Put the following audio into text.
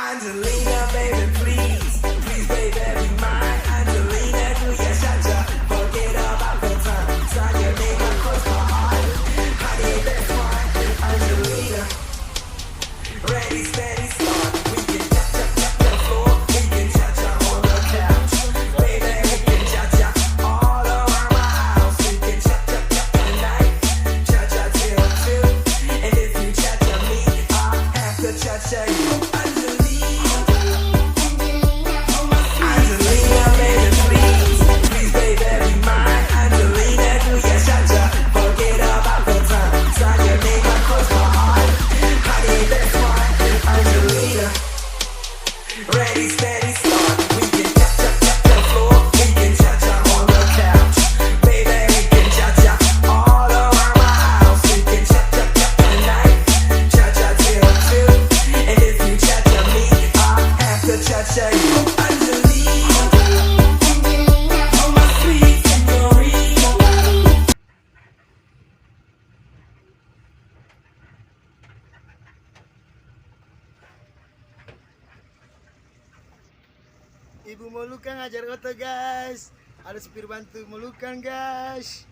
Angelina, baby, please, please, baby, be mine. Angelina, do ya cha-cha? Forget about the time. Sign your name across my heart. Honey, that's fine. Angelina, ready, steady, start. We can cha-cha the floor. We can cha-cha on the couch. Baby, we can cha-cha all around my house. We can cha-cha tonight. Cha-cha till 2. And if you cha-cha me, I have to cha-cha you. Ready, steady, start. We can cha-cha the floor. We can cha-cha on the couch. Baby, we can cha-cha all around my house. We can cha-cha tonight. Cha-cha till 2. And if you cha-cha me, I have to cha-cha you. Angelina, oh my sweet señorita. Ibu Molukan ngajar oto guys. Ada supir bantu Molukan guys.